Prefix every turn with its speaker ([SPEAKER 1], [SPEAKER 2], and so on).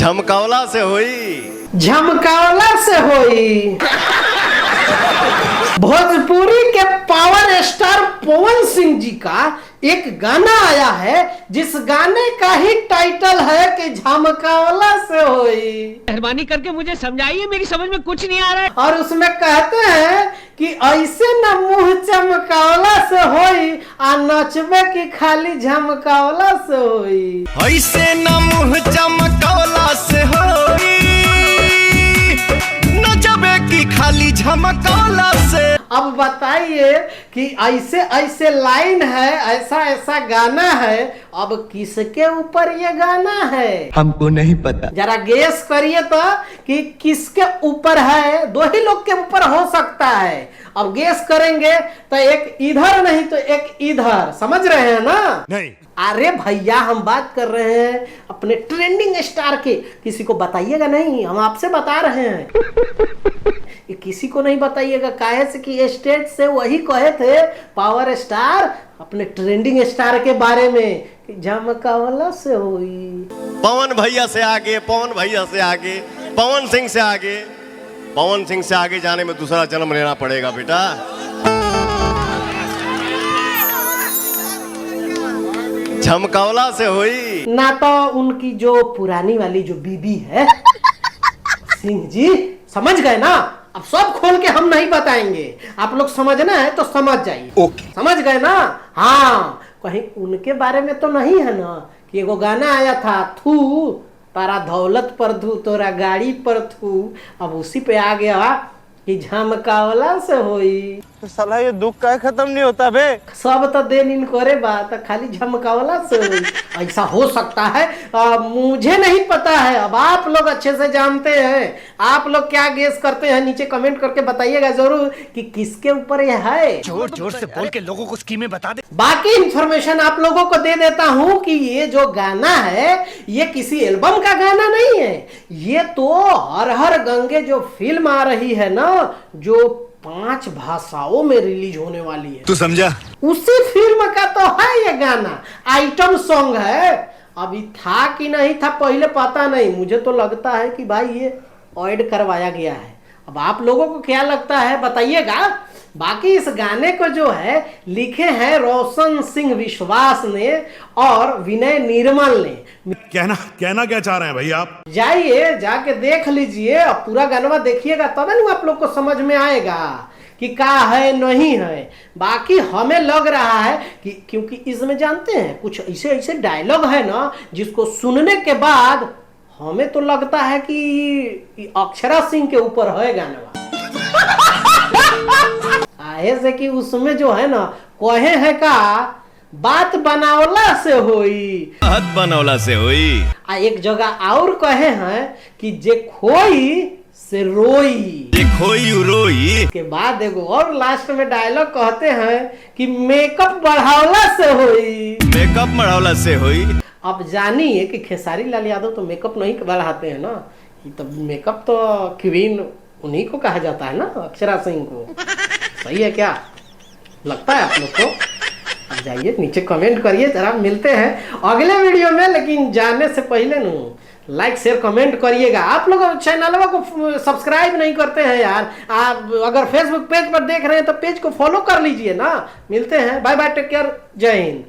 [SPEAKER 1] झमकावला से हुई।
[SPEAKER 2] झमकावला से हुई। भोजपुरी के पावर स्टार पवन सिंह जी का एक गाना आया है जिस गाने का ही टाइटल है कि झमकावला से हुई।
[SPEAKER 3] मेहरबानी करके मुझे समझाइए, मेरी समझ में कुछ नहीं आ रहा है।
[SPEAKER 2] और उसमें कहते हैं कि ऐसे न मुंह चमकावला से होई आ नचबे की खाली झमकावला से होई।
[SPEAKER 1] ऐसे न मुंह चमकावला से होई, नचबे की खाली झमकावला से।
[SPEAKER 2] अब बताइए कि ऐसे ऐसे लाइन है, ऐसा ऐसा गाना है, अब किसके ऊपर ये गाना है
[SPEAKER 4] हमको नहीं पता।
[SPEAKER 2] जरा गेस करिए तो कि किसके ऊपर है। दो ही लोग के ऊपर हो सकता है। अब गेस करेंगे तो एक इधर नहीं तो एक इधर, समझ रहे हैं ना?
[SPEAKER 1] नहीं।
[SPEAKER 2] अरे भैया हम बात कर रहे हैं अपने ट्रेंडिंग स्टार के। किसी को बताइएगा नहीं, हम आपसे बता रहे हैं। ये किसी को नहीं बताइएगा, काहे से कि स्टेज से वही कहे थे पावर स्टार अपने ट्रेंडिंग स्टार के बारे में कि झमकावला से हुई।
[SPEAKER 1] पवन भैया से आगे, पवन भैया से आगे, पवन सिंह से आगे, पवन सिंह से आगे जाने में दूसरा जन्म लेना पड़ेगा बेटा। झमकावला से हुई
[SPEAKER 2] ना तो उनकी जो पुरानी वाली जो बीबी है सिंह जी, समझ गए ना? अब सब खोल के हम नहीं बताएंगे, आप लोग समझना है तो समझ जाइए।
[SPEAKER 4] ओके।
[SPEAKER 2] समझ गए ना? हाँ, कहीं उनके बारे में तो नहीं है ना कि एगो गाना आया था, थू तारा दौलत पर थू तोरा गाड़ी पर थू। अब उसी पे आ गया कि झमकावला से होई।
[SPEAKER 4] तो साला ये दुख का खत्म नहीं होता बे।
[SPEAKER 2] सब तो दिन इनको रे बात, खाली झमकावला से हुई। ऐसा हो सकता है, मुझे नहीं पता है। अब आप लोग अच्छे से जानते हैं, आप लोग क्या गेस करते हैं नीचे कमेंट करके बताइएगा जरूर कि किसके ऊपर यह है।
[SPEAKER 4] जोर जोर से बोल के लोगों को स्कीमें बता दे।
[SPEAKER 2] बाकी इंफॉर्मेशन आप लोगों को दे देता हूं कि ये जो गाना है ये किसी एल्बम का गाना नहीं है। ये तो हर हर गंगे जो फिल्म आ रही है ना, जो 5 भाषाओं में रिलीज होने वाली है,
[SPEAKER 1] तू समझा?
[SPEAKER 2] उसी फिल्म का तो है ये गाना, आइटम सॉन्ग है। अभी था कि नहीं था पहले पता नहीं, मुझे तो लगता है कि भाई ये ऐड करवाया गया है। अब आप लोगों को क्या लगता है बताइएगा। बाकी इस गाने को जो है लिखे हैं रोशन सिंह विश्वास ने और विनय निर्मल ने।
[SPEAKER 5] कहना क्या चाह रहे हैं भैया आप?
[SPEAKER 2] जाइए जाके देख लीजिए, अब पूरा गाना देखिएगा तब ना आप लोग को समझ में आएगा कि क्या है नहीं है। बाकी हमें लग रहा है कि क्योंकि इसमें जानते हैं कुछ ऐसे ऐसे डायलॉग है ना जिसको सुनने के बाद हमें तो लगता है कि अक्षरा सिंह के ऊपर है गाना। आए से कि उसमें जो है ना कहे है का बात बनावला से हुई,
[SPEAKER 1] बात बनवला से हुई।
[SPEAKER 2] एक जगह और कहे हैं कि जे खोई से रोई,
[SPEAKER 1] ये खोई रोई।
[SPEAKER 2] के बाद एगो और लास्ट में डायलॉग कहते हैं कि मेकअप बढ़ावला से हुई,
[SPEAKER 1] मेकअप बढ़ावला से हुई।
[SPEAKER 2] अब जानिए कि खेसारी लाल यादव तो मेकअप नहीं बढ़ाते हैं ना, तो मेकअप तो क्वीन उन्हीं को कहा जाता है ना, अक्षरा सिंह को। सही है क्या लगता है आप लोग को? अब जाइए नीचे कमेंट करिए जरा। मिलते हैं अगले वीडियो में, लेकिन जाने से पहले लाइक शेयर कमेंट करिएगा। आप लोग चैनल को सब्सक्राइब नहीं करते हैं यार। आप अगर फेसबुक पेज पर देख रहे हैं तो पेज को फॉलो कर लीजिए ना। मिलते हैं, बाय बाय, टेक केयर, जय हिंद।